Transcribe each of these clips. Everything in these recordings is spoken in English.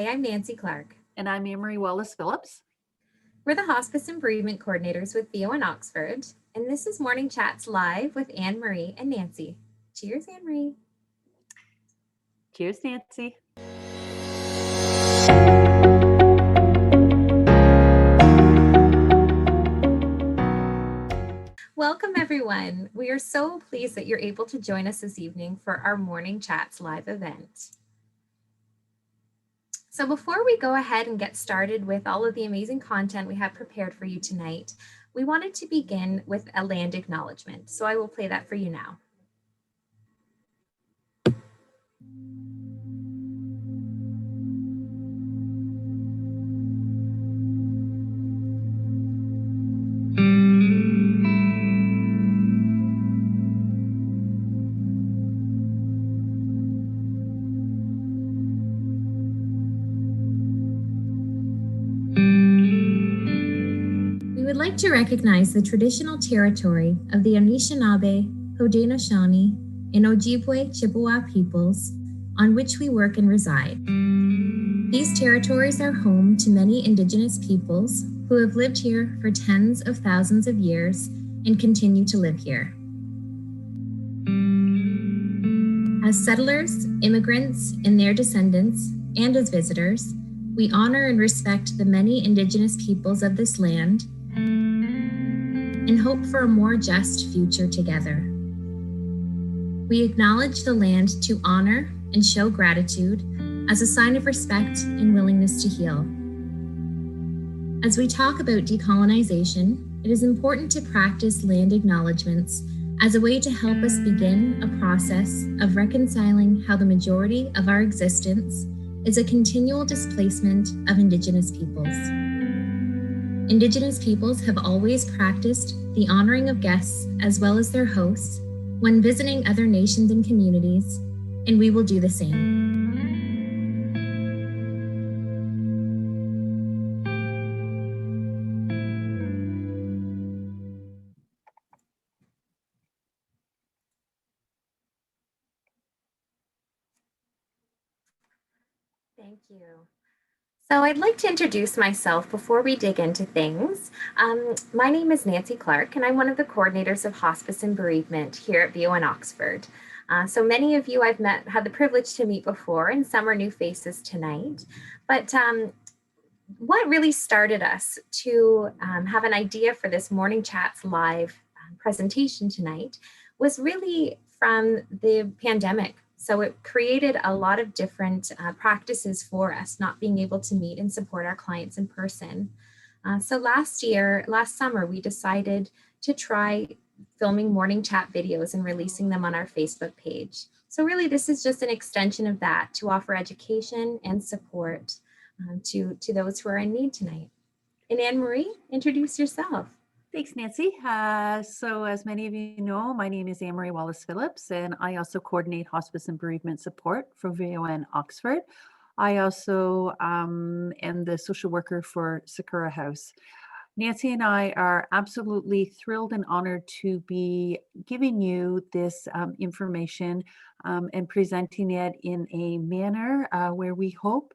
Hi, I'm Nancy Clark. And I'm Amory Wallace-Phillips. We're the Hospice and Bereavement Coordinators with VO in Oxford, and this is Mourning Chats live with Anne-Marie and Nancy. Cheers, Anne-Marie. Cheers, Nancy. Welcome, everyone. We are so pleased that you're able to join us this evening for our Mourning Chats live event. So before we go ahead and get started with all of the amazing content we have prepared for you tonight, we wanted to begin with a land acknowledgement. So I will play that for you now. Like to recognize the traditional territory of the Anishinaabe, Haudenosaunee, and Ojibwe Chippewa peoples on which we work and reside. These territories are home to many Indigenous peoples who have lived here for tens of thousands of years and continue to live here. As settlers, immigrants, and their descendants, and as visitors, we honor and respect the many Indigenous peoples of this land and hope for a more just future together. We acknowledge the land to honor and show gratitude as a sign of respect and willingness to heal. As we talk about decolonization, it is important to practice land acknowledgements as a way to help us begin a process of reconciling how the majority of our existence is a continual displacement of Indigenous peoples. Indigenous peoples have always practiced the honoring of guests as well as their hosts when visiting other nations and communities, and we will do the same. Thank you. So I'd like to introduce myself before we dig into things. My name is Nancy Clark, and I'm one of the coordinators of Hospice and Bereavement here at VO in Oxford. So many of you I've had the privilege to meet before, and some are new faces tonight. But what really started us to have an idea for this Mourning Chats live presentation tonight was really from the pandemic. So it created a lot of different practices for us, not being able to meet and support our clients in person. So last summer, we decided to try filming morning chat videos and releasing them on our Facebook page. So really, this is just an extension of that to offer education and support to those who are in need tonight. And Anne-Marie, introduce yourself. Thanks, Nancy. So as many of you know, my name is Amory Wallace-Phillips, and I also coordinate hospice and bereavement support for VO in Oxford. I also am the social worker for Sakura House. Nancy and I are absolutely thrilled and honored to be giving you this information and presenting it in a manner where we hope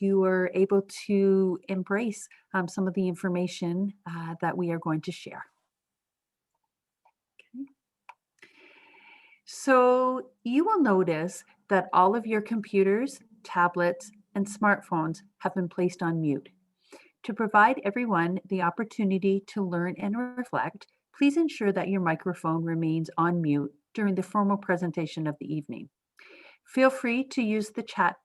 you are able to embrace some of the information that we are going to share. Okay. So you will notice that all of your computers, tablets, and smartphones have been placed on mute. To provide everyone the opportunity to learn and reflect, please ensure that your microphone remains on mute during the formal presentation of the evening. Feel free to use the chat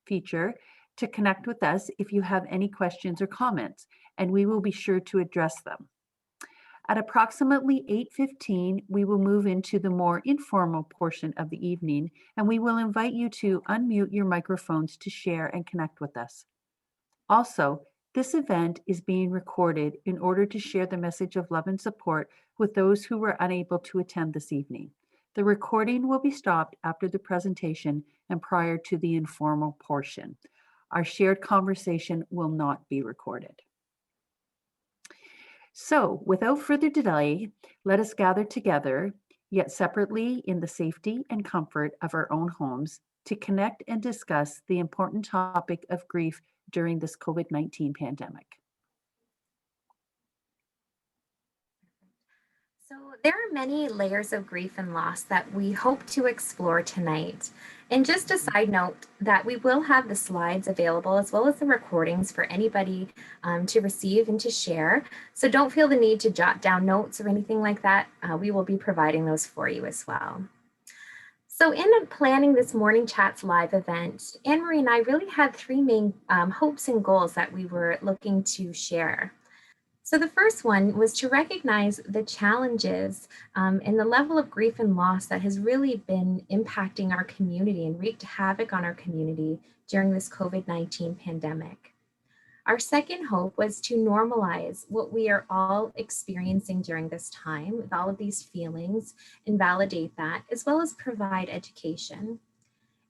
feature to connect with us if you have any questions or comments, and we will be sure to address them. At approximately 8:15, we will move into the more informal portion of the evening, and we will invite you to unmute your microphones to share and connect with us. Also, this event is being recorded in order to share the message of love and support with those who were unable to attend this evening. The recording will be stopped after the presentation and prior to the informal portion. Our shared conversation will not be recorded. So, without further delay, let us gather together, yet separately in the safety and comfort of our own homes, to connect and discuss the important topic of grief during this COVID-19 pandemic. So, there are many layers of grief and loss that we hope to explore tonight. And just a side note that we will have the slides available as well as the recordings for anybody to receive and to share. So, don't feel the need to jot down notes or anything like that. We will be providing those for you as well. So, in planning this Morning Chats live event, Anne Marie and I really had three main hopes and goals that we were looking to share. So the first one was to recognize the challenges and the level of grief and loss that has really been impacting our community and wreaked havoc on our community during this COVID-19 pandemic. Our second hope was to normalize what we are all experiencing during this time with all of these feelings and validate that, as well as provide education.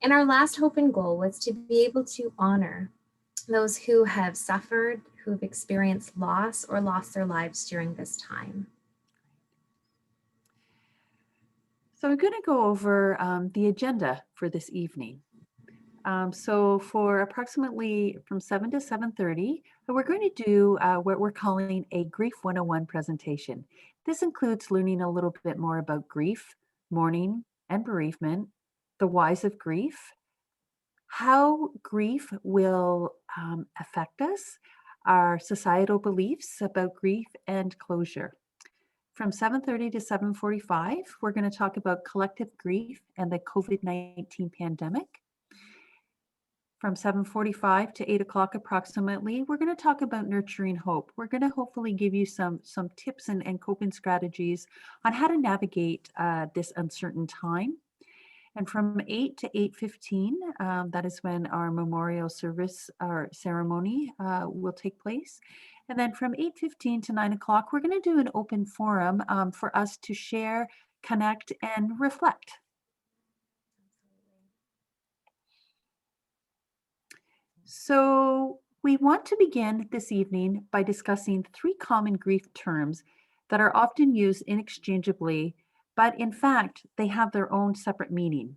And our last hope and goal was to be able to honor those who have suffered, who have experienced loss or lost their lives during this time. So I'm going to go over the agenda for this evening. So for approximately from 7 to 7:30, we're going to do what we're calling a Grief 101 presentation. This includes learning a little bit more about grief, mourning, and bereavement, the whys of grief, how grief will affect us, our societal beliefs about grief and closure. From 7:30 to 7:45, we're going to talk about collective grief and the COVID-19 pandemic. From 7:45 to 8 o'clock approximately, we're going to talk about nurturing hope. We're going to hopefully give you some tips and coping strategies on how to navigate this uncertain time. And from 8 to 8:15, that is when our memorial service or ceremony will take place. And then from 8:15 to 9 o'clock, we're going to do an open forum for us to share, connect, and reflect. So we want to begin this evening by discussing three common grief terms that are often used interchangeably, but in fact, they have their own separate meaning.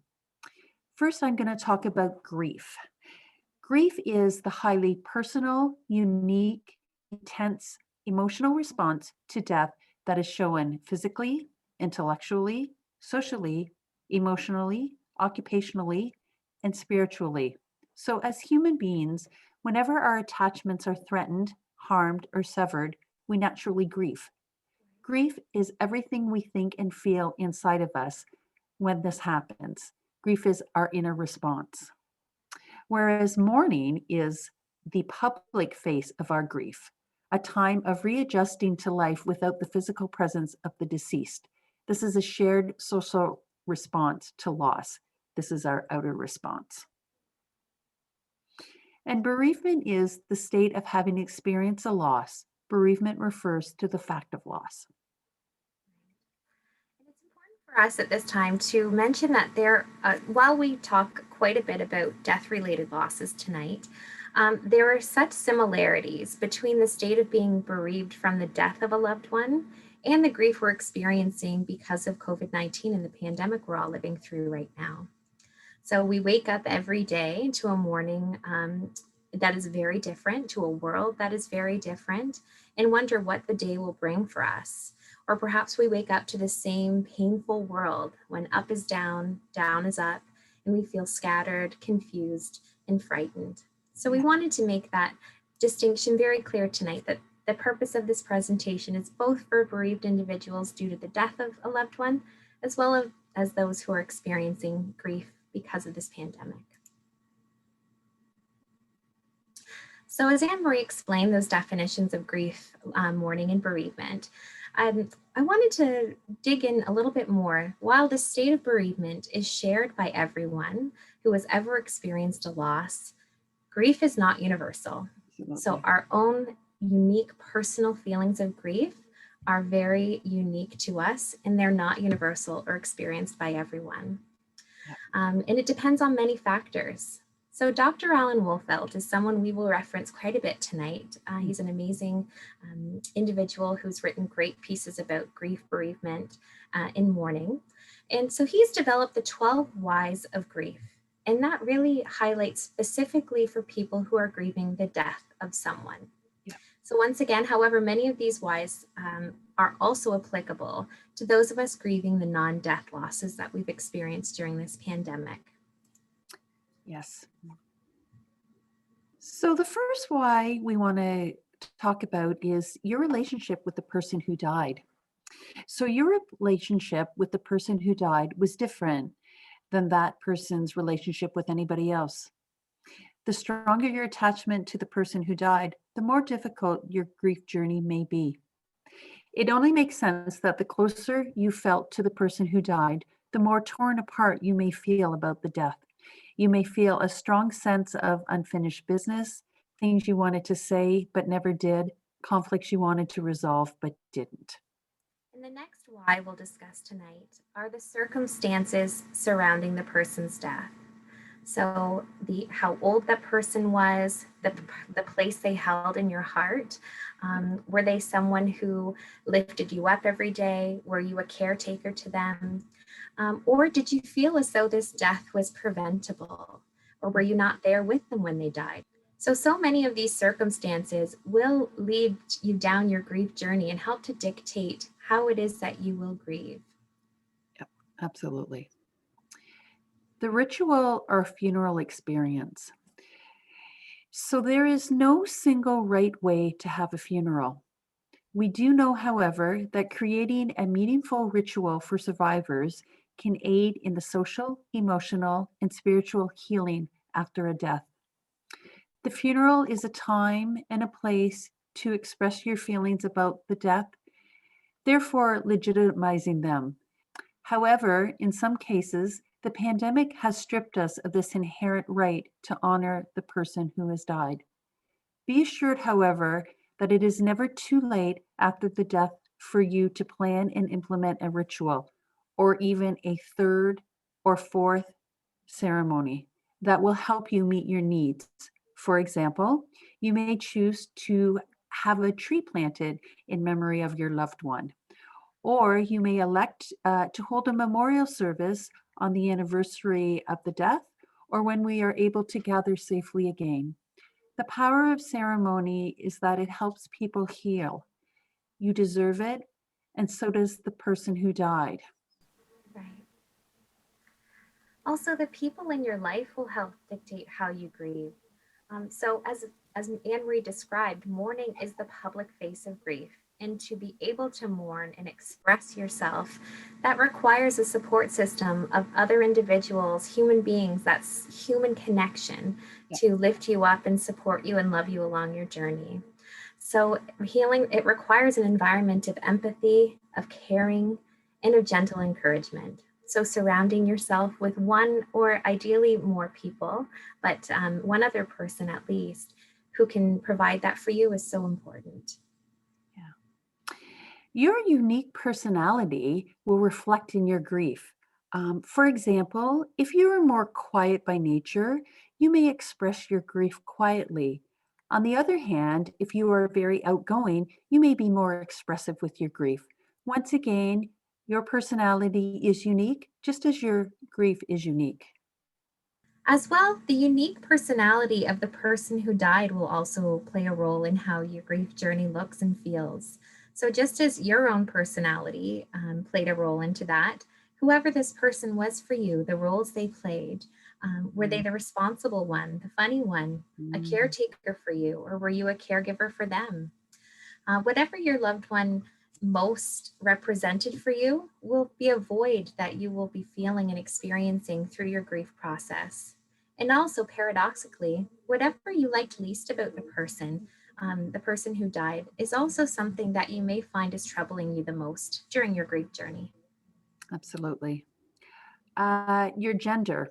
First, I'm going to talk about grief. Grief is the highly personal, unique, intense emotional response to death that is shown physically, intellectually, socially, emotionally, occupationally, and spiritually. So, as human beings, whenever our attachments are threatened, harmed, or severed, we naturally grieve. Grief is everything we think and feel inside of us when this happens. Grief is our inner response. Whereas mourning is the public face of our grief, a time of readjusting to life without the physical presence of the deceased. This is a shared social response to loss. This is our outer response. And bereavement is the state of having experienced a loss. Bereavement refers to the fact of loss. And it's important for us at this time to mention that while we talk quite a bit about death-related losses tonight, there are such similarities between the state of being bereaved from the death of a loved one and the grief we're experiencing because of COVID-19 and the pandemic we're all living through right now. So we wake up every day to a morning that is very different, to a world that is very different, and wonder what the day will bring for us. Or perhaps we wake up to the same painful world when up is down, down is up, and we feel scattered, confused, and frightened. So we wanted to make that distinction very clear tonight, that the purpose of this presentation is both for bereaved individuals due to the death of a loved one, as well as those who are experiencing grief because of this pandemic. So as Anne Marie explained those definitions of grief, mourning, and bereavement, I wanted to dig in a little bit more. While the state of bereavement is shared by everyone who has ever experienced a loss, grief is not universal. So our own unique personal feelings of grief are very unique to us, and they're not universal or experienced by everyone. And it depends on many factors. So Dr. Alan Woolfeld is someone we will reference quite a bit tonight. He's an amazing individual who's written great pieces about grief, bereavement, and mourning. And so he's developed the 12 whys of grief. And that really highlights specifically for people who are grieving the death of someone. Yeah. So, once again, however, many of these whys are also applicable to those of us grieving the non death losses that we've experienced during this pandemic. Yes. So the first why we want to talk about is your relationship with the person who died. So your relationship with the person who died was different than that person's relationship with anybody else. The stronger your attachment to the person who died, the more difficult your grief journey may be. It only makes sense that the closer you felt to the person who died, the more torn apart you may feel about the death. You may feel a strong sense of unfinished business, things you wanted to say but never did, conflicts you wanted to resolve but didn't. And the next why we'll discuss tonight are the circumstances surrounding the person's death. So the how old that person was, the place they held in your heart. Were they someone who lifted you up every day? Were you a caretaker to them? Or did you feel as though this death was preventable? Or were you not there with them when they died? So many of these circumstances will lead you down your grief journey and help to dictate how it is that you will grieve. Yep, absolutely. The ritual or funeral experience. So there is no single right way to have a funeral. We do know, however, that creating a meaningful ritual for survivors can aid in the social, emotional, and spiritual healing after a death. The funeral is a time and a place to express your feelings about the death, therefore legitimizing them. However, in some cases, the pandemic has stripped us of this inherent right to honor the person who has died. Be assured, however, that it is never too late after the death for you to plan and implement a ritual or even a third or fourth ceremony that will help you meet your needs. For example, you may choose to have a tree planted in memory of your loved one, or you may elect to hold a memorial service on the anniversary of the death or when we are able to gather safely again. The power of ceremony is that it helps people heal. You deserve it, and so does the person who died. Right. Also, the people in your life will help dictate how you grieve. So as Anne Marie described, mourning is the public face of grief. And to be able to mourn and express yourself, that requires a support system of other individuals, human beings, that's human connection Yeah. to lift you up and support you and love you along your journey. So healing, it requires an environment of empathy, of caring, and of gentle encouragement. So surrounding yourself with one or ideally more people, but one other person at least who can provide that for you is so important. Yeah. Your unique personality will reflect in your grief. For example, if you are more quiet by nature, you may express your grief quietly. On the other hand, if you are very outgoing, you may be more expressive with your grief. Once again, your personality is unique, just as your grief is unique. As well, the unique personality of the person who died will also play a role in how your grief journey looks and feels. So, just as your own personality played a role into that, whoever this person was for you, the roles they played, were they Mm, the responsible one, the funny one, a mm, caretaker for you, or were you a caregiver for them? Whatever your loved one most represented for you will be a void that you will be feeling and experiencing through your grief process. And also, paradoxically, whatever you liked least about the person who died, is also something that you may find is troubling you the most during your grief journey. absolutely. Your gender.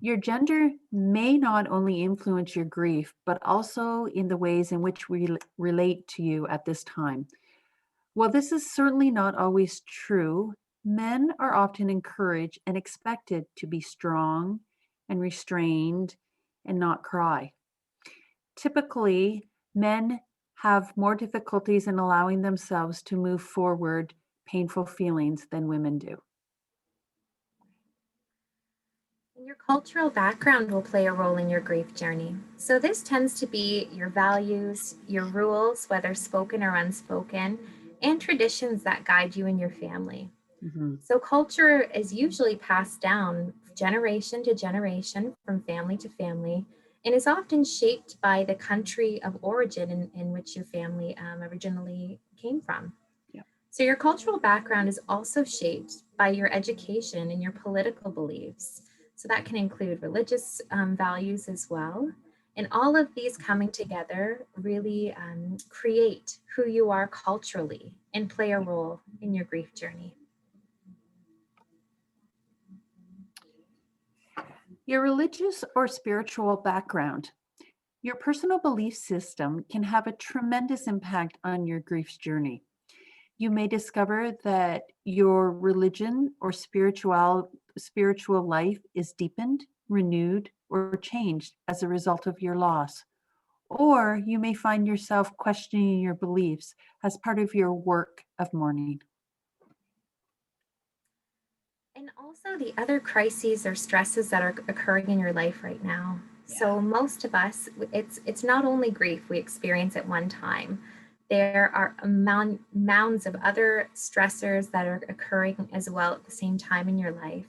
Your gender may not only influence your grief, but also in the ways in which we relate to you at this time. While this is certainly not always true, men are often encouraged and expected to be strong and restrained and not cry. Typically, men have more difficulties in allowing themselves to move forward painful feelings than women do. And your cultural background will play a role in your grief journey. So, this tends to be your values, your rules, whether spoken or unspoken, and traditions that guide you and your family. Mhm. So, culture is usually passed down generation to generation from family to family and is often shaped by the country of origin in which your family originally came from. Yeah. So, your cultural background is also shaped by your education and your political beliefs. So, that can include religious values as well. And all of these coming together really create who you are culturally and play a role in your grief journey. Your religious or spiritual background. Your personal belief system can have a tremendous impact on your grief's journey. You may discover that your religion or spiritual life is deepened, renewed, or changed as a result of your loss. Or you may find yourself questioning your beliefs as part of your work of mourning. And also the other crises or stresses that are occurring in your life right now. Yeah. So most of us, it's not only grief we experience at one time. There are mounds of other stressors that are occurring as well at the same time in your life.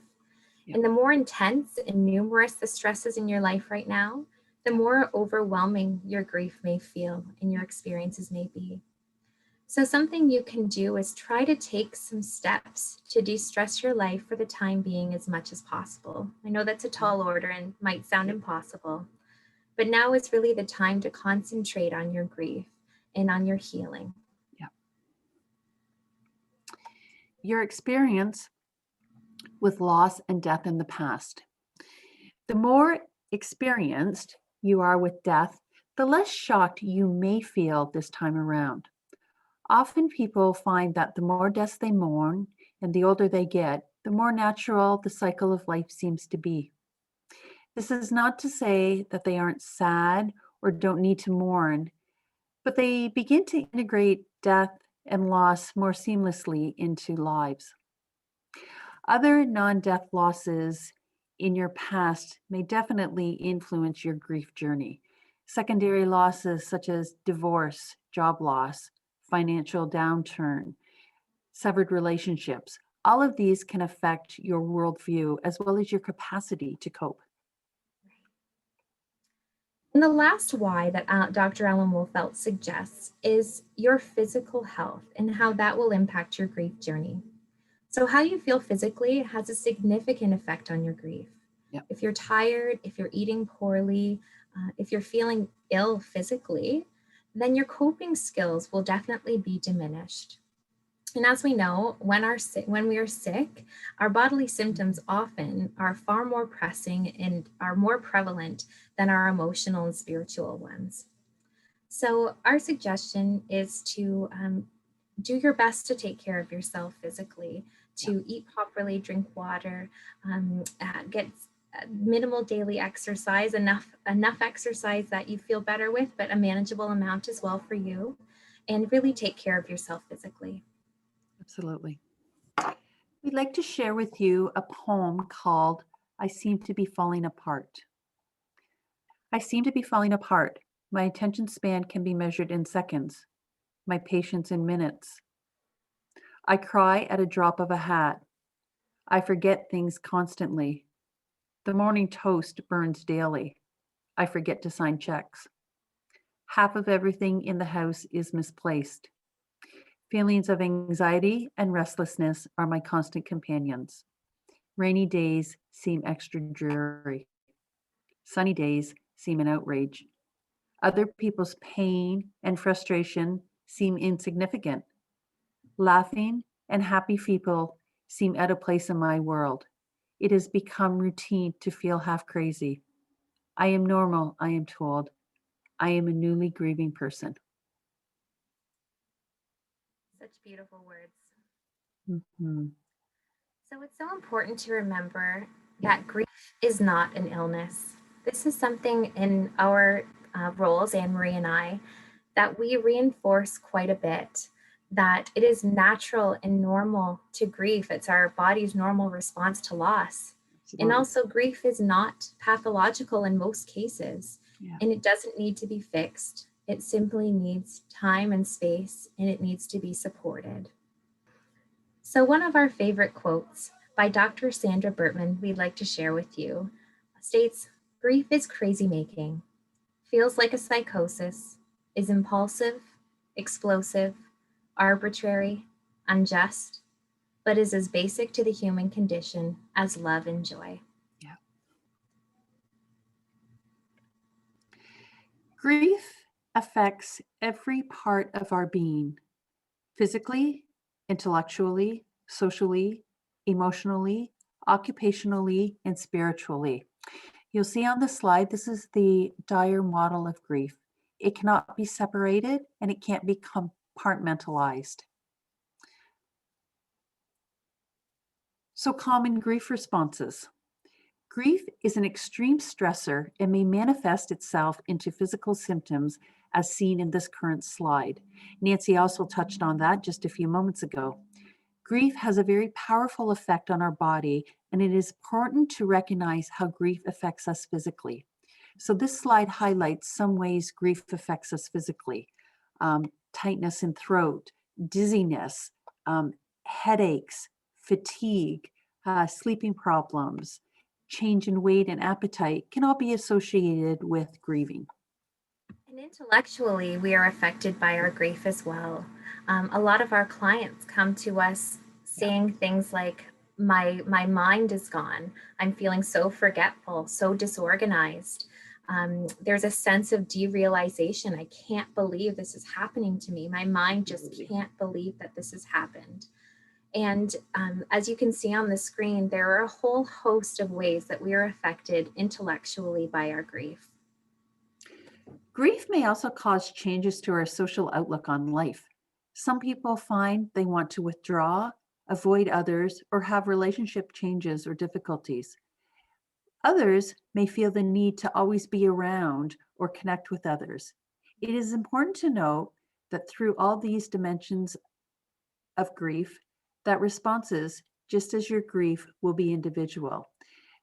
Yeah. And the more intense and numerous the stresses in your life right now, the more overwhelming your grief may feel and your experiences may be. So, something you can do is try to take some steps to de stress your life for the time being as much as possible. I know that's a tall order and might sound Yeah. impossible, but now is really the time to concentrate on your grief and on your healing. Yeah. Your experience with loss and death in the past. The more experienced you are with death, the less shocked you may feel this time around. Often people find that the more deaths they mourn and the older they get, the more natural the cycle of life seems to be. This is not to say that they aren't sad or don't need to mourn, but they begin to integrate death and loss more seamlessly into lives. Other non death losses in your past may definitely influence your grief journey. Secondary losses such as divorce, job loss, financial downturn, severed relationships, all of these can affect your worldview as well as your capacity to cope. And the last why that Dr. Alan Woolfeld suggests is your physical health and how that will impact your grief journey. So, how you feel physically has a significant effect on your grief. Yep. If you're tired, if you're eating poorly, if you're feeling ill physically, then your coping skills will definitely be diminished. And as we know, when we are sick, our bodily symptoms often are far more pressing and are more prevalent than our emotional and spiritual ones. So, our suggestion is to do your best to take care of yourself physically, Yep. to eat properly, drink water, get minimal daily exercise, enough exercise that you feel better with, but a manageable amount as well for you, and really take care of yourself physically. Absolutely. We'd like to share with you a poem called I Seem to Be Falling Apart. I seem to be falling apart. My attention span can be measured in seconds, my patience in minutes. I cry at a drop of a hat. I forget things constantly. The morning toast burns daily. I forget to sign checks. Half of everything in the house is misplaced. Feelings of anxiety and restlessness are my constant companions. Rainy days seem extra dreary. Sunny days seem an outrage. Other people's pain and frustration seem insignificant. Laughing and happy people seem out of place in my world. It has become routine to feel half crazy. I am normal, I am told. I am a newly grieving person. Such beautiful words. Mhm. So it's so important to remember that grief is not an illness. This is something in our roles, Anne Marie and I, that we reinforce quite a bit, that it is natural and normal to grieve. It's our body's normal response to loss. And Absolutely. also, grief is not pathological in most cases, Yeah. and it doesn't need to be fixed. It simply needs time and space, and it needs to be supported. So, one of our favorite quotes by Dr. Sandra Bertman we'd like to share with you states, "Grief is crazy making, feels like a psychosis, is impulsive, explosive, arbitrary, unjust, but is as basic to the human condition as love and joy." Yeah. Grief affects every part of our being physically, intellectually, socially, emotionally, occupationally, and spiritually. You'll see on the slide, this is the dire model of grief. It cannot be separated and it can't be compartmentalized. So, common grief responses. Grief is an extreme stressor and may manifest itself into physical symptoms as seen in this current slide. Nancy also touched on that just a few moments ago. Grief has a very powerful effect on our body, and it is important to recognize how grief affects us physically. So, this slide highlights some ways grief affects us physically: tightness in throat, dizziness, headaches, fatigue, sleeping problems, change in weight and appetite can all be associated with grieving. And intellectually, we are affected by our grief as well. A lot of our clients come to us Yeah, saying things like, my mind is gone. I'm feeling so forgetful, so disorganized. There's a sense of derealization. I can't believe this is happening to me. My mind just absolutely. can't believe that this has happened. And as you can see on the screen, there are a whole host of ways that we are affected intellectually by our grief. Grief may also cause changes to our social outlook on life. Some people find they want to withdraw, avoid others, or have relationship changes or difficulties. Others may feel the need to always be around or connect with others. It is important to note that through all these dimensions of grief, that responses, just as your grief, will be individual.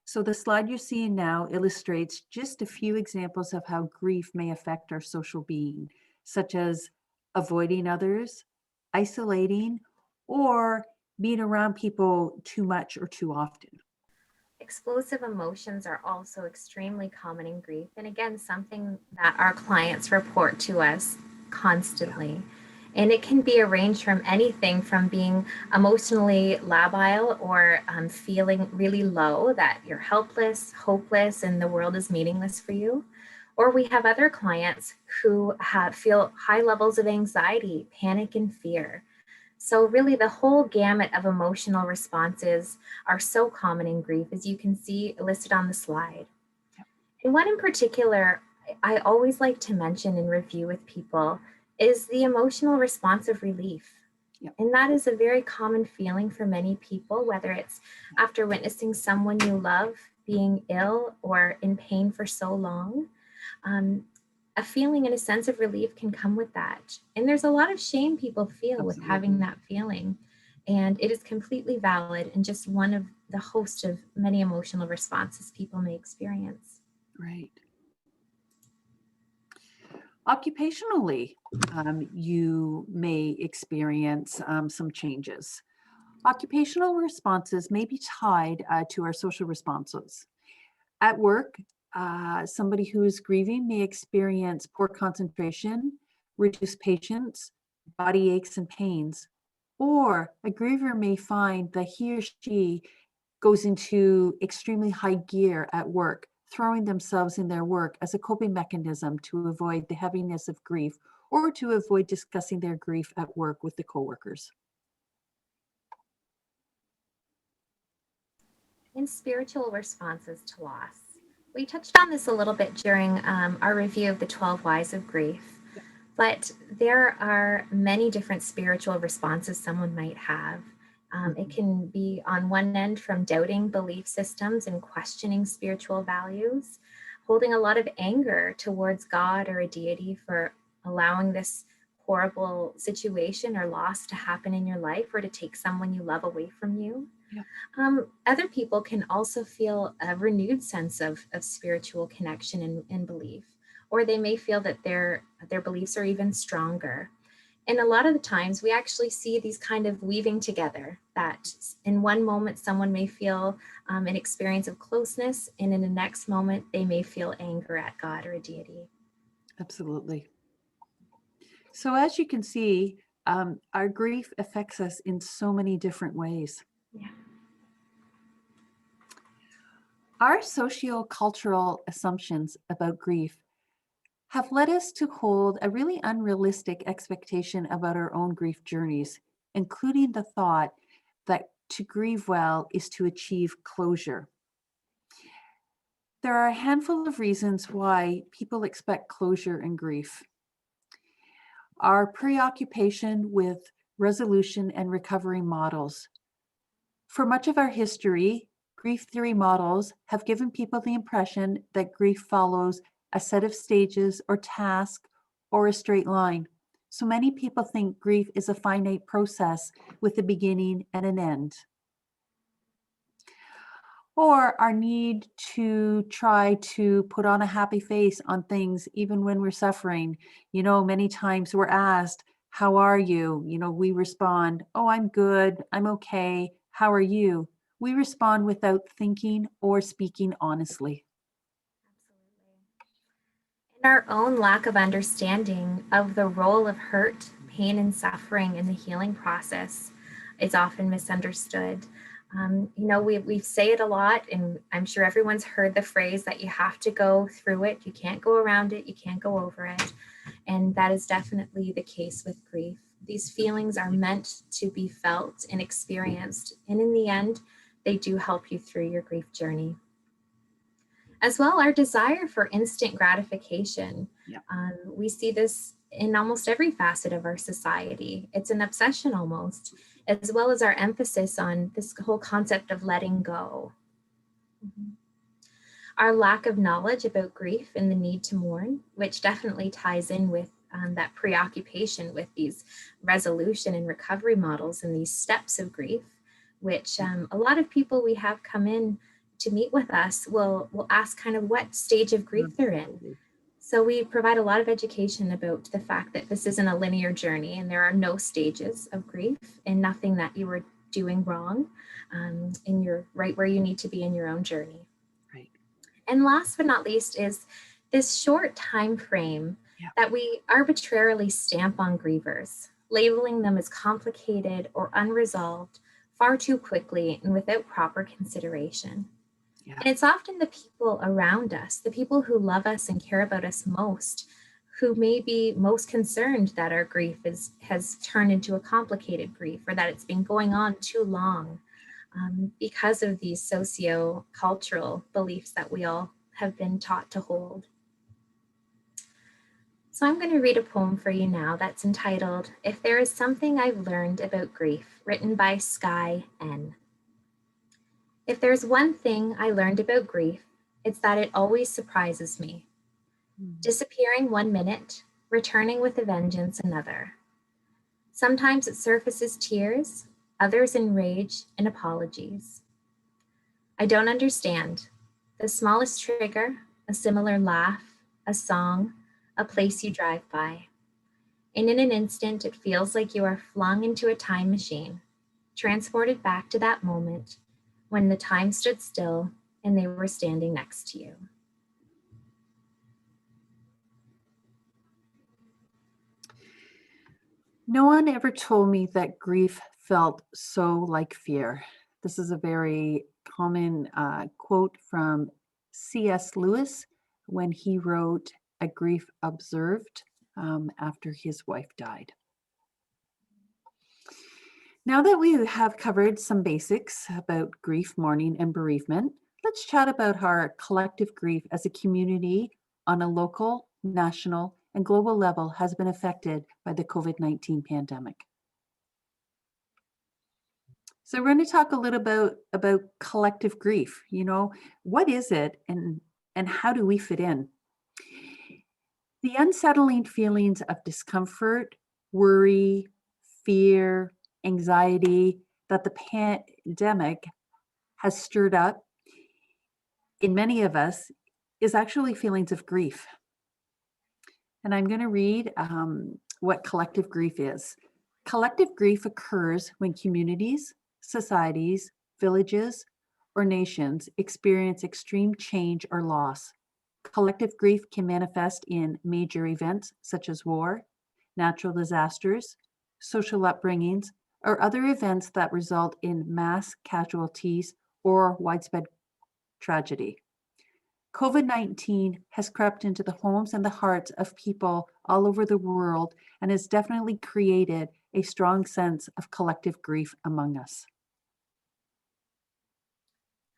So the slide you're seeing now illustrates just a few examples of how grief may affect our social being, such as avoiding others, isolating, or being around people too much or too often. Explosive emotions are also extremely common in grief, and again, something that our clients report to us Yeah, constantly. And it can be arranged from anything from being emotionally labile or feeling really low that you're helpless, hopeless, and the world is meaningless for you. Or we have other clients who feel high levels of anxiety, panic, and fear. So, really, the whole gamut of emotional responses are so common in grief, as you can see listed on the slide. yeah, And one in particular I always like to mention and review with people is the emotional response of relief. yeah, And that is a very common feeling for many people, whether it's after witnessing someone you love being ill or in pain for so long. Um, a feeling and a sense of relief can come with that. And there's a lot of shame people feel with having absolutely. that feeling. And it is completely valid and just one of the host of many emotional responses people may experience. Right. Occupationally, you may experience some changes. Occupational responses may be tied to our social responses. At work, somebody who is grieving may experience poor concentration, reduced patience, body aches and pains, or a griever may find that he or she goes into extremely high gear at work, throwing themselves in their work as a coping mechanism to avoid the heaviness of grief or to avoid discussing their grief at work with the coworkers. And spiritual responses to loss. We touched on this a little bit during our review of the 12 Whys of Grief, but there are many different spiritual responses someone might have. It Mhm. can be on one end from doubting belief systems and questioning spiritual values, holding a lot of anger towards God or a deity for allowing this horrible situation or loss to happen in your life or to take someone you love away from you. Yeah. Other people can also feel a renewed sense of spiritual connection and belief, or they may feel that their beliefs are even stronger. And a lot of the times we actually see these kind of weaving together, that in one moment someone may feel an experience of closeness, and in the next moment they may feel anger at God or a deity. Absolutely. So, as you can see, our grief affects us in so many different ways. Yeah. Our socio-cultural assumptions about grief have led us to hold a really unrealistic expectation about our own grief journeys, including the thought that to grieve well is to achieve closure. There are a handful of reasons why people expect closure in grief. Our preoccupation with resolution and recovery models. For much of our history, grief theory models have given people the impression that grief follows a set of stages or tasks or a straight line. So many people think grief is a finite process with a beginning and an end. Or our need to try to put on a happy face on things even when we're suffering. Many times we're asked, "How are you?" We respond, "Oh, I'm good. I'm okay. How are you?" We respond without thinking or speaking honestly. Absolutely. And our own lack of understanding of the role of hurt, pain, and suffering in the healing process is often misunderstood. We say it a lot, and I'm sure everyone's heard the phrase that you have to go through it. You can't go around it, you can't go over it. And that is definitely the case with grief. These feelings are meant to be felt and experienced. And in the end, they do help you through your grief journey. As well, our desire for instant gratification. Yeah. We see this in almost every facet of our society. It's an obsession almost, as well as our emphasis on this whole concept of letting go. Mhm. Our lack of knowledge about grief and the need to mourn, which definitely ties in with that preoccupation with these resolution and recovery models and these steps of grief, which a lot of people we have come in to meet with us will ask kind of what stage of grief they're in. Absolutely. So we provide a lot of education about the fact that this isn't a linear journey and there are no stages of grief and nothing that you were doing wrong, and you're right where you need to be in your own journey. Right. And last but not least is this short time frame Yeah. that we arbitrarily stamp on grievers, labeling them as complicated or unresolved far too quickly and without proper consideration. Yeah. And it's often the people around us, the people who love us and care about us most, who may be most concerned that our grief has turned into a complicated grief, or that it's been going on too long, because of these socio-cultural beliefs that we all have been taught to hold. So I'm going to read a poem for you now that's entitled, "If There Is Something I've Learned About Grief," written by Sky N. If there's one thing I learned about grief, it's that it always surprises me. Disappearing 1 minute, returning with a vengeance another. Sometimes it surfaces tears, others in rage and apologies. I don't understand. The smallest trigger, a similar laugh, a song, a place you drive by. And in an instant, it feels like you are flung into a time machine, transported back to that moment when the time stood still and they were standing next to you. No one ever told me that grief felt so like fear. This is a very common quote from C.S. Lewis when he wrote A Grief Observed after his wife died. Now that we have covered some basics about grief, mourning, and bereavement, let's chat about how our collective grief as a community on a local, national, and global level has been affected by the COVID-19 pandemic. So we're going to talk a little about collective grief. What is it and how do we fit in? The unsettling feelings of discomfort, worry, fear, anxiety that the pandemic has stirred up in many of us is actually feelings of grief. And I'm going to read what collective grief is. Collective grief occurs when communities, societies, villages, or nations experience extreme change or loss. Collective grief can manifest in major events such as war, natural disasters, social upbringings, or other events that result in mass casualties or widespread tragedy. COVID-19 has crept into the homes and the hearts of people all over the world and has definitely created a strong sense of collective grief among us.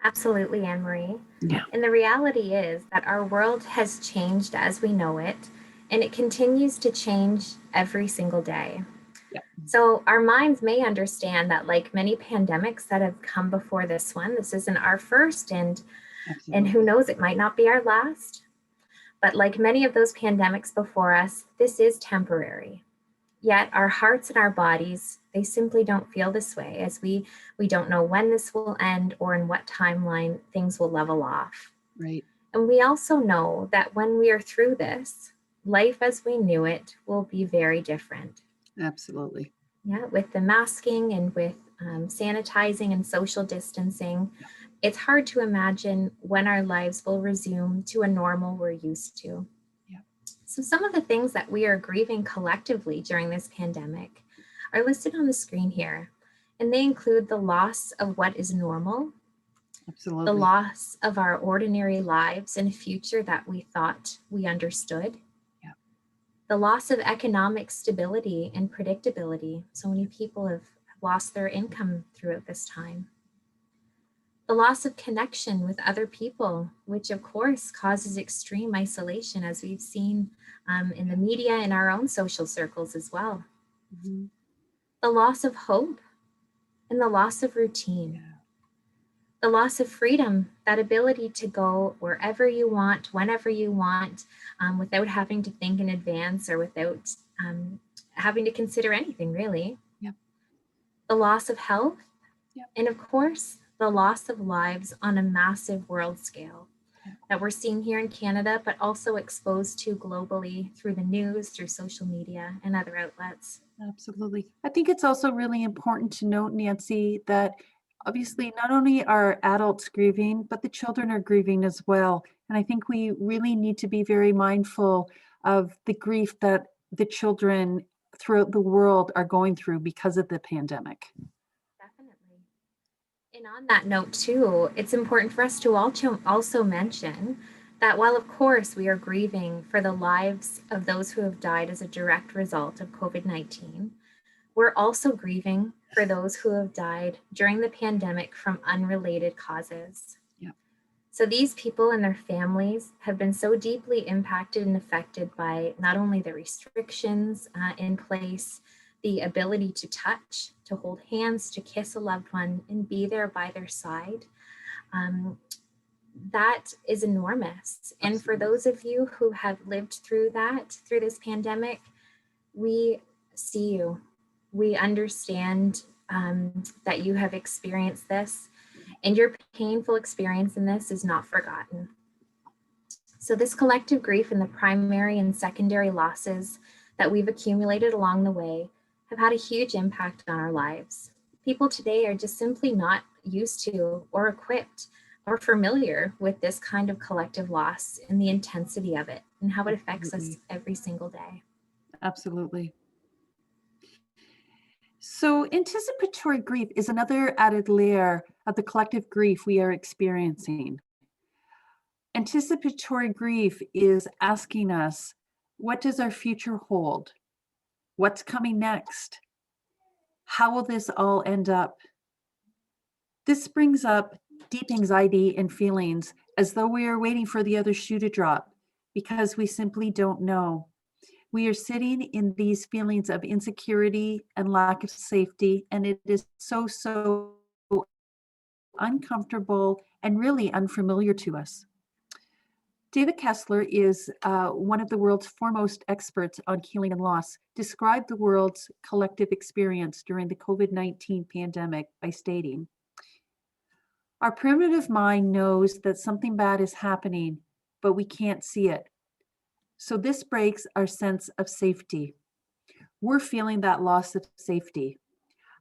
Absolutely, Anne Marie. Yeah. And the reality is that our world has changed as we know it, and it continues to change every single day. Yeah. So, our minds may understand that, like many pandemics that have come before this one, this isn't our first, and who knows, it might not be our last. But like many of those pandemics before us, this is temporary. Yet our hearts and our bodies, they simply don't feel this way, as we don't know when this will end or in what timeline things will level off. Right. And we also know that when we are through this, life as we knew it will be very different. Absolutely. Yeah, with the masking and with sanitizing and social distancing, it's hard to imagine when our lives will resume to a normal we're used to. Yeah. So some of the things that we are grieving collectively during this pandemic are listed on the screen here, and they include the loss of what is normal, Absolutely. the loss of our ordinary lives and a future that we thought we understood, the loss of economic stability and predictability. So many people have lost their income throughout this time. The loss of connection with other people, which of course causes extreme isolation, as we've seen in the media and our own social circles as well. Mm-hmm. The loss of hope and the loss of routine. Yeah. The loss of freedom, that ability to go wherever you want, whenever you want, without having to think in advance or without having to consider anything really. Yep. The loss of health, yep. And of course, the loss of lives on a massive world scale that we're seeing here in Canada, but also exposed to globally through the news, through social media and other outlets. Absolutely. I think it's also really important to note, Nancy, that obviously not only are adults grieving, but the children are grieving as well. And I think we really need to be very mindful of the grief that the children throughout the world are going through because of the pandemic. Definitely. And on that note too, it's important for us to also mention that while of course we are grieving for the lives of those who have died as a direct result of COVID-19, we're also grieving for those who have died during the pandemic from unrelated causes. Yeah. So these people and their families have been so deeply impacted and affected by not only the restrictions in place, the ability to touch, to hold hands, to kiss a loved one and be there by their side. That is enormous. And for those of you who have lived through that, through this pandemic, we see you. We understand that you have experienced this, and your painful experience in this is not forgotten. So this collective grief and the primary and secondary losses that we've accumulated along the way have had a huge impact on our lives. People today are just simply not used to or equipped or familiar with this kind of collective loss and the intensity of it and how it affects us every single day. Absolutely. So anticipatory grief is another added layer of the collective grief we are experiencing. Anticipatory grief is asking us, what does our future hold? What's coming next? How will this all end up? This brings up deep anxiety and feelings as though we are waiting for the other shoe to drop because we simply don't know. We are sitting in these feelings of insecurity and lack of safety, and it is so uncomfortable and really unfamiliar to us. David Kessler is one of the world's foremost experts on healing and loss, described the world's collective experience during the COVID-19 pandemic by stating, "Our primitive mind knows that something bad is happening, but we can't see it. So this breaks our sense of safety. We're feeling that loss of safety.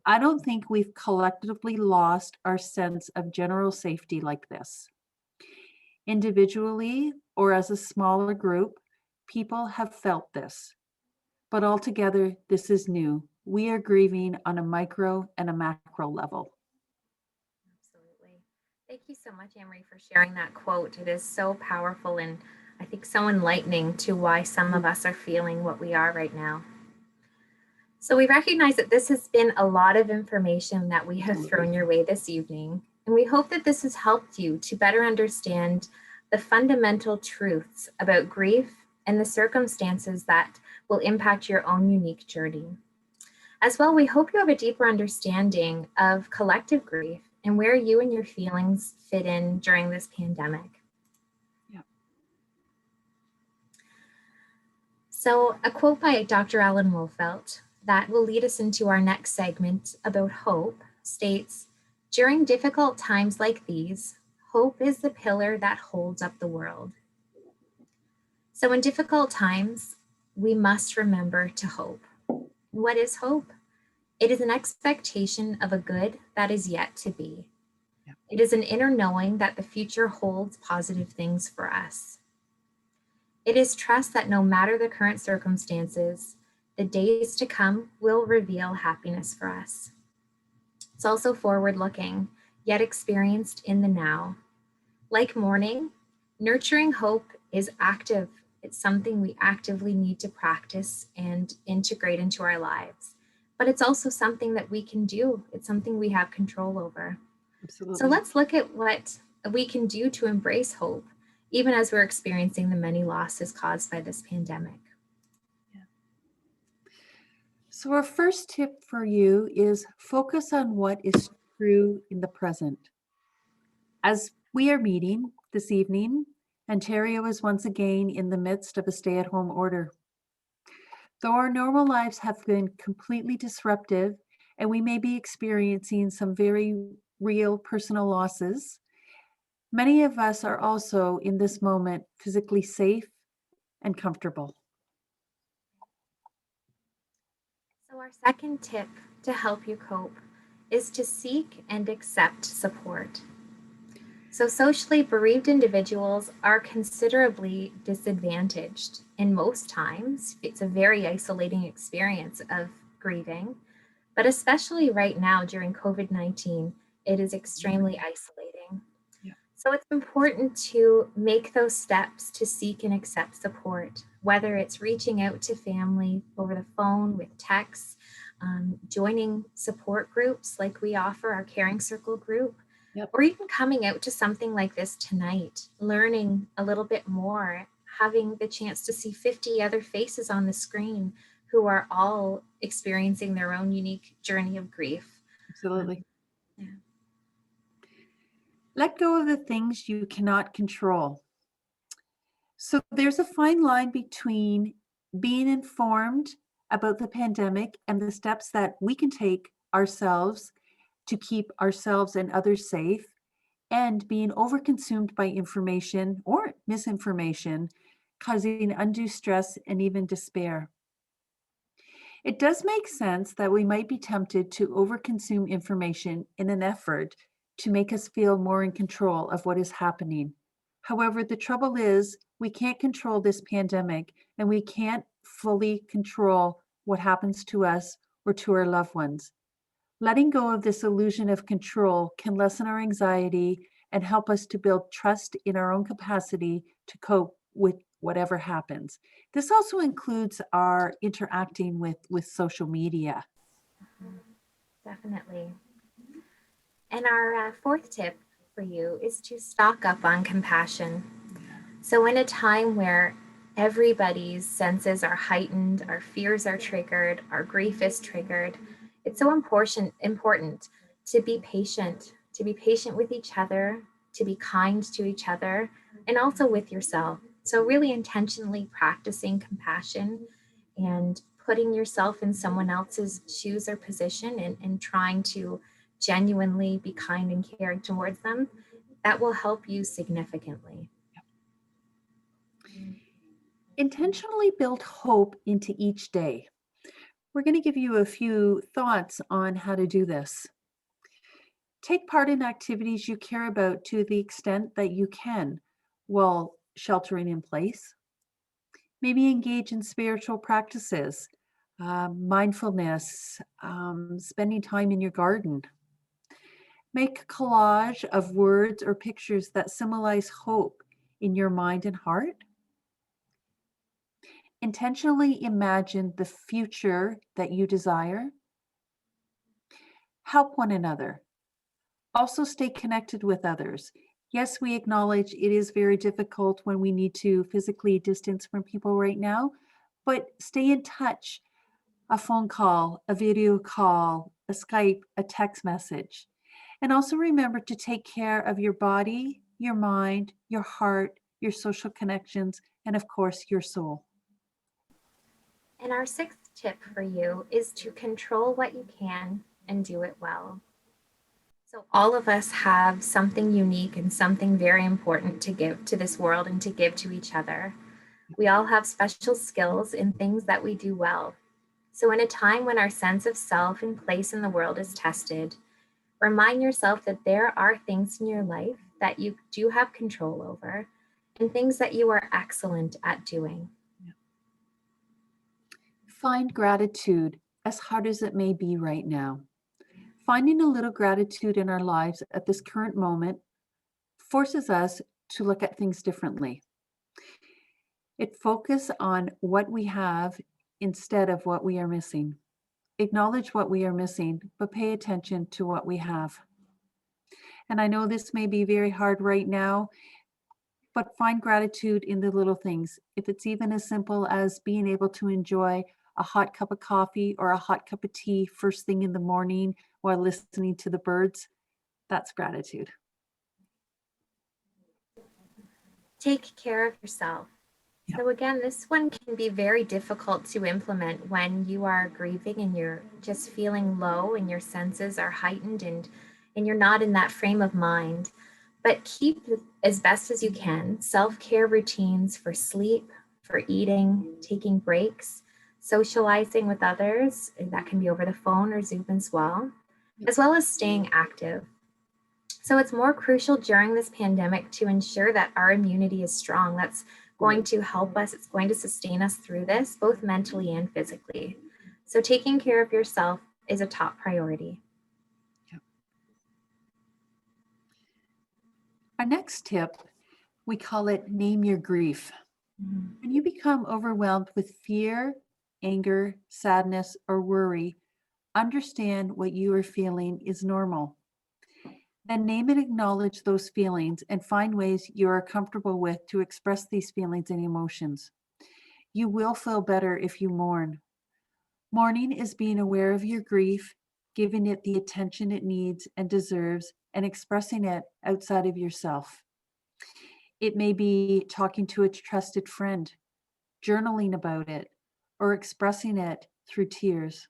I don't think we've collectively lost our sense of general safety like this. Individually or as a smaller group, people have felt this. But altogether, this is new. We are grieving on a micro and a macro level." Absolutely. Thank you so much, Amory, for sharing that quote. It is so powerful and I think so enlightening to why some of us are feeling what we are right now. So we recognize that this has been a lot of information that we have thrown your way this evening, and we hope that this has helped you to better understand the fundamental truths about grief and the circumstances that will impact your own unique journey. As well, we hope you have a deeper understanding of collective grief and where you and your feelings fit in during this pandemic. Yeah. So, a quote by Dr. Alan Woolfeld that will lead us into our next segment about hope states, "During difficult times like these, hope is the pillar that holds up the world." So, in difficult times, we must remember to hope. What is hope? It is an expectation of a good that is yet to be. Yeah. It is an inner knowing that the future holds positive things for us. It is trust that no matter the current circumstances, the days to come will reveal happiness for us. It's also forward looking, yet experienced in the now. Like mourning, nurturing hope is active. It's something we actively need to practice and integrate into our lives. But it's also something that we can do. It's something we have control over. So Absolutely. let's look at what we can do to embrace hope, even as we're experiencing the many losses caused by this pandemic. Yeah. So, our first tip for you is focus on what is true in the present. As we are meeting this evening, Ontario is once again in the midst of a stay at home order. Though our normal lives have been completely disruptive and we may be experiencing some very real personal losses, many of us are also in this moment physically safe and comfortable. So, our second tip to help you cope is to seek and accept support. So, socially bereaved individuals are considerably disadvantaged. In most times, it's a very isolating experience of grieving, but especially right now during COVID-19, it is extremely isolating. Yeah. So, it's important to make those steps to seek and accept support, whether it's reaching out to family over the phone with texts, joining support groups like we offer our Caring Circle group, Yep. or even coming out to something like this tonight, learning a little bit more, having the chance to see 50 other faces on the screen who are all experiencing their own unique journey of grief. Absolutely. Yeah. Let go of the things you cannot control. So there's a fine line between being informed about the pandemic and the steps that we can take ourselves to keep ourselves and others safe, and being overconsumed by information or misinformation, causing undue stress and even despair. It does make sense that we might be tempted to overconsume information in an effort to make us feel more in control of what is happening. However, the trouble is, we can't control this pandemic and we can't fully control what happens to us or to our loved ones. Letting go of this illusion of control can lessen our anxiety and help us to build trust in our own capacity to cope with whatever happens. This also includes our interacting with social media. Definitely. And our fourth tip for you is to stock up on compassion. So, in a time where everybody's senses are heightened, our fears are triggered, our grief is triggered, it's so important to be patient with each other, to be kind to each other, and also with yourself. So, really intentionally practicing compassion and putting yourself in someone else's shoes or position and trying to genuinely be kind and caring towards them, that will help you significantly. Intentionally build hope into each day. We're going to give you a few thoughts on how to do this. Take part in activities you care about to the extent that you can while sheltering in place. Maybe engage in spiritual practices, mindfulness, spending time in your garden. Make a collage of words or pictures that symbolize hope in your mind and heart. Intentionally imagine the future that you desire. Help one another. Also, stay connected with others. Yes, we acknowledge it is very difficult when we need to physically distance from people right now, but stay in touch. A phone call, a video call, a Skype, a text message. And also remember to take care of your body, your mind, your heart, your social connections, and of course, your soul. And our sixth tip for you is to control what you can and do it well. So, all of us have something unique and something very important to give to this world and to give to each other. We all have special skills in things that we do well. So, in a time when our sense of self and place in the world is tested, remind yourself that there are things in your life that you do have control over and things that you are excellent at doing. Find gratitude, as hard as it may be right now. Finding a little gratitude in our lives at this current moment forces us to look at things differently. It focuses on what we have instead of what we are missing. Acknowledge what we are missing, but pay attention to what we have. And I know this may be very hard right now, but find gratitude in the little things. If it's even as simple as being able to enjoy a hot cup of coffee or a hot cup of tea first thing in the morning while listening to the birds, that's gratitude. Take care of yourself. Yeah. So, again, this one can be very difficult to implement when you are grieving and you're just feeling low and your senses are heightened and you're not in that frame of mind. But keep, as best as you can, self care routines for sleep, for eating, taking breaks, socializing with others. That can be over the phone or Zoom as well as staying active. So it's more crucial during this pandemic to ensure that our immunity is strong. That's going to help us, it's going to sustain us through this, both mentally and physically. So taking care of yourself is a top priority. Our next tip, we call it name your grief. When you become overwhelmed with fear, anger, sadness, or worry, understand what you are feeling is normal. Then name and acknowledge those feelings and find ways you are comfortable with to express these feelings and emotions. You will feel better if you mourn. Mourning is being aware of your grief, giving it the attention it needs and deserves, and expressing it outside of yourself. It may be talking to a trusted friend, journaling about it, or expressing it through tears.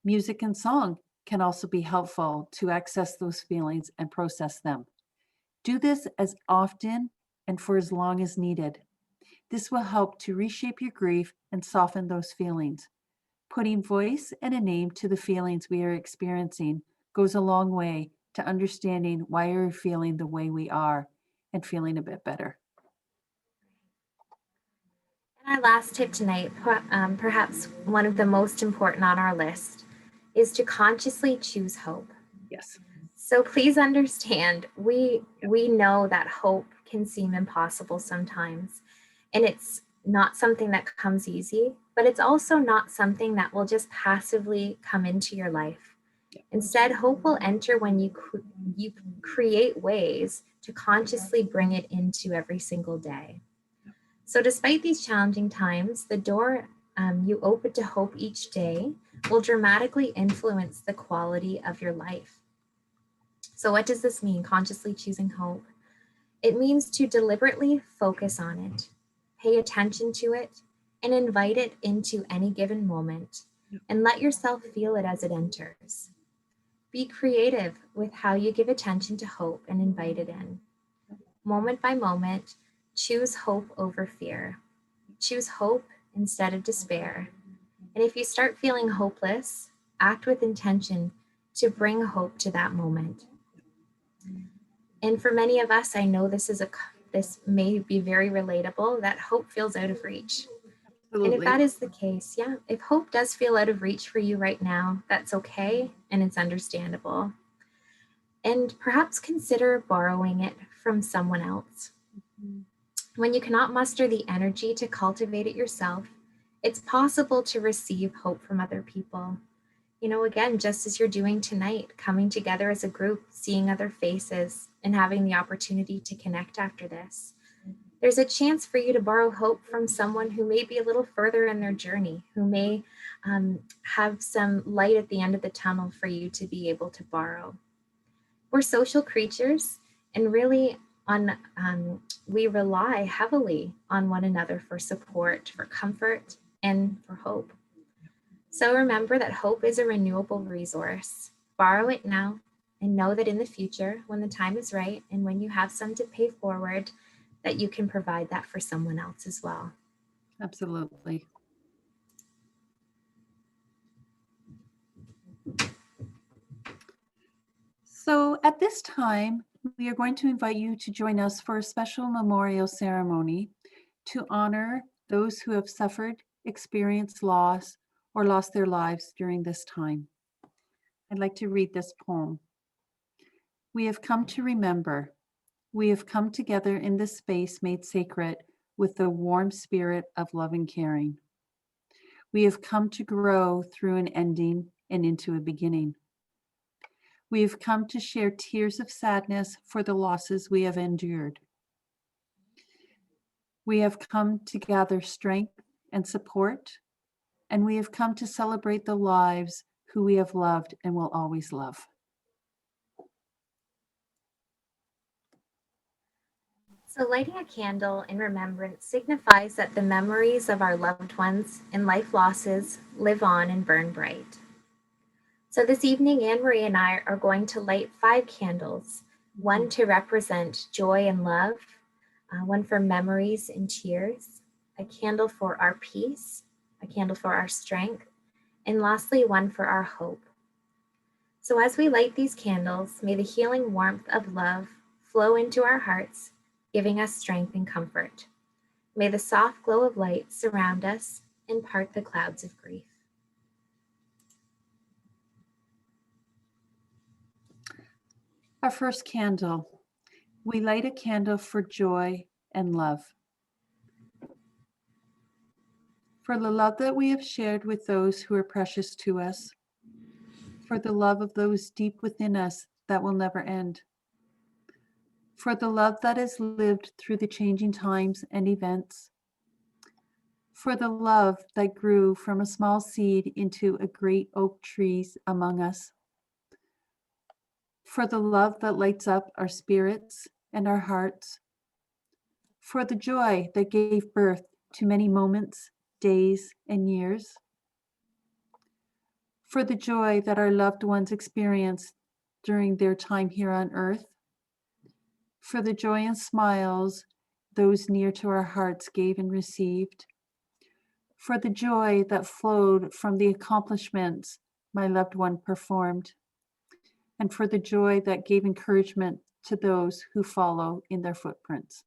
Music and song can also be helpful to access those feelings and process them. Do this as often and for as long as needed. This will help to reshape your grief and soften those feelings. Putting voice and a name to the feelings we are experiencing goes a long way to understanding why we're feeling the way we are and feeling a bit better. And our last tip tonight, perhaps one of the most important on our list, is to consciously choose hope. Yes. So please understand, we know that hope can seem impossible sometimes, and it's not something that comes easy, but it's also not something that will just passively come into your life. Instead, hope will enter when you create ways to consciously bring it into every single day. So, despite these challenging times, the door you open to hope each day will dramatically influence the quality of your life. So, what does this mean? Consciously choosing hope. It means to deliberately focus on it, pay attention to it, and invite it into any given moment, and let yourself feel it as it enters. Be creative with how you give attention to hope and invite it in. Moment by moment, choose hope over fear. Choose hope instead of despair. And if you start feeling hopeless, act with intention to bring hope to that moment. And for many of us, I know this may be very relatable, that hope feels out of reach. And if Absolutely. that is the case, yeah, if hope does feel out of reach for you right now, that's okay and it's understandable. And perhaps consider borrowing it from someone else. When you cannot muster the energy to cultivate it yourself, it's possible to receive hope from other people. Again, just as you're doing tonight, coming together as a group, seeing other faces, and having the opportunity to connect after this. There's a chance for you to borrow hope from someone who may be a little further in their journey, who may have some light at the end of the tunnel for you to be able to borrow. We're social creatures, and really, we rely heavily on one another for support, for comfort, and for hope. So remember that hope is a renewable resource. Borrow it now and know that in the future, when the time is right and when you have some to pay forward, that you can provide that for someone else as well. Absolutely. So at this time, we are going to invite you to join us for a special memorial ceremony to honor those who have suffered, experienced loss, or lost their lives during this time. I'd like to read this poem. We have come to remember. We have come together in this space made sacred with the warm spirit of love and caring. We have come to grow through an ending and into a beginning. We have come to share tears of sadness for the losses we have endured. We have come to gather strength and support, and we have come to celebrate the lives who we have loved and will always love. So, lighting a candle in remembrance signifies that the memories of our loved ones and life losses live on and burn bright. So, this evening, Anne Marie and I are going to light 5 candles, one to represent joy and love, one for memories and tears, a candle for our peace, a candle for our strength, and lastly, one for our hope. So, as we light these candles, may the healing warmth of love flow into our hearts, giving us strength and comfort. May the soft glow of light surround us and part the clouds of grief. Our first candle. We light a candle for joy and love. For the love that we have shared with those who are precious to us. For the love of those deep within us that will never end. For the love that is lived through the changing times and events. For the love that grew from a small seed into a great oak trees among us. For the love that lights up our spirits and our hearts. For the joy that gave birth to many moments, days, and years. For the joy that our loved ones experienced during their time here on earth. For the joy and smiles those near to our hearts gave and received. For the joy that flowed from the accomplishments my loved one performed. And for the joy that gave encouragement to those who follow in their footprints.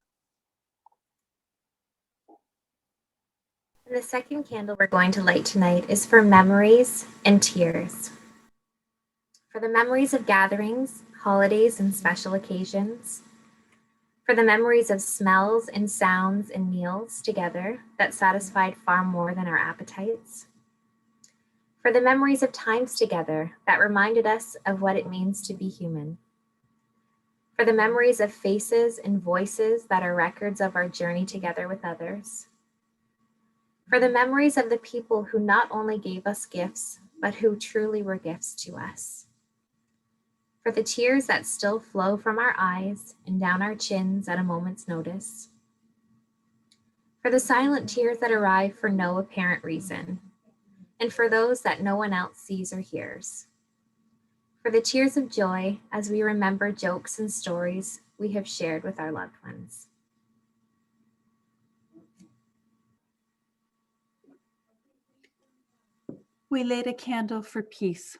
And the second candle we're going to light tonight is for memories and tears. For the memories of gatherings, holidays, and special occasions. For the memories of smells and sounds and meals together that satisfied far more than our appetites. For the memories of times together that reminded us of what it means to be human. For the memories of faces and voices that are records of our journey together with others. For the memories of the people who not only gave us gifts, but who truly were gifts to us. for the tears that still flow from our eyes and down our chins at a moment's notice, for the silent tears that arrive for no apparent reason, and for those that no one else sees or hears, for the tears of joy as we remember jokes and stories we have shared with our loved ones. We laid a candle for peace.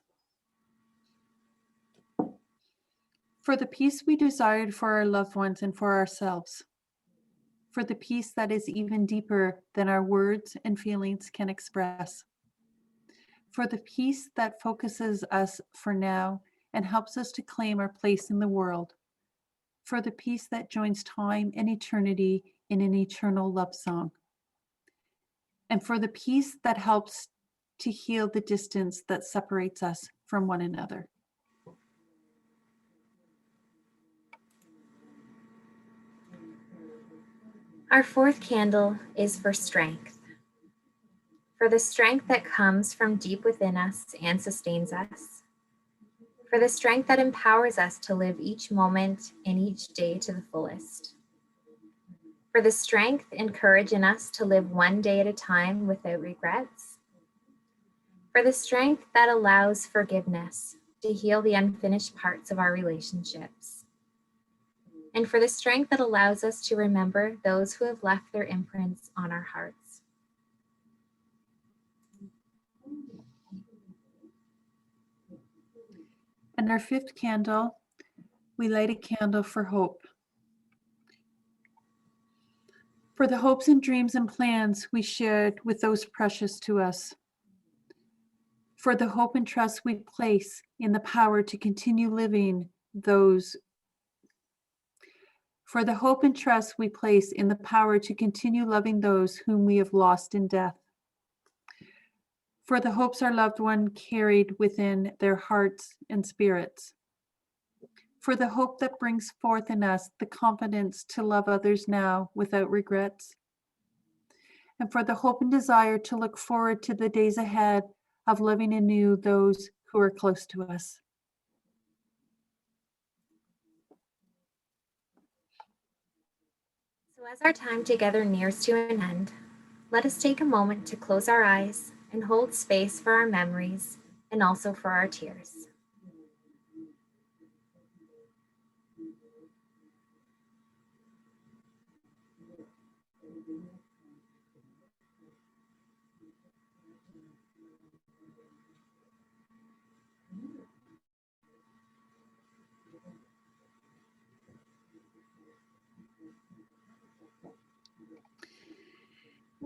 For the peace we desired for our loved ones and for ourselves. For the peace that is even deeper than our words and feelings can express. For the peace that focuses us for now and helps us to claim our place in the world. For the peace that joins time and eternity in an eternal love song. And for the peace that helps to heal the distance that separates us from one another. Our fourth candle is for strength. For the strength that comes from deep within us and sustains us. For the strength that empowers us to live each moment and each day to the fullest. For the strength and courage in us to live one day at a time without regrets. For the strength that allows forgiveness to heal the unfinished parts of our relationships. And for the strength that allows us to remember those who have left their imprints on our hearts. And our fifth candle, we light a candle for hope. For the hopes and dreams and plans we shared with those precious to us. For the hope and trust we place in the power to continue living those. For the hope and trust we place in the power to continue loving those whom we have lost in death. For the hopes our loved one carried within their hearts and spirits. For the hope that brings forth in us the confidence to love others now without regrets. And for the hope and desire to look forward to the days ahead of loving anew those who are close to us. So as our time together nears to an end, let us take a moment to close our eyes and hold space for our memories and also for our tears.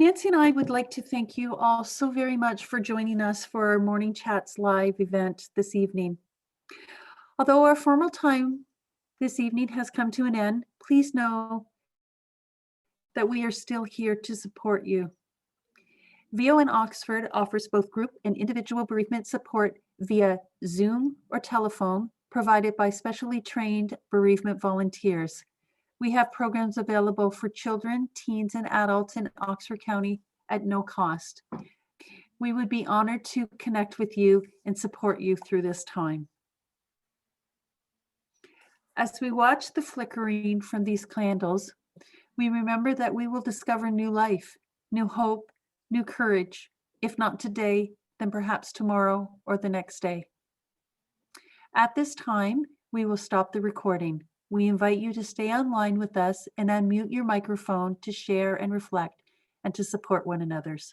Nancy and I would like to thank you all so very much for joining us for our Mourning Chats live event this evening. Although our formal time this evening has come to an end, please know that we are still here to support you. VO in Oxford offers both group and individual bereavement support via Zoom or telephone, provided by specially trained bereavement volunteers. We have programs available for children, teens, and adults in Oxford County at no cost. We would be honored to connect with you and support you through this time. As we watch the flickering from these candles, we remember that we will discover new life, new hope, new courage, if not today, then perhaps tomorrow or the next day. At this time, we will stop the recording. We invite you to stay online with us and unmute your microphone to share and reflect and to support one another's.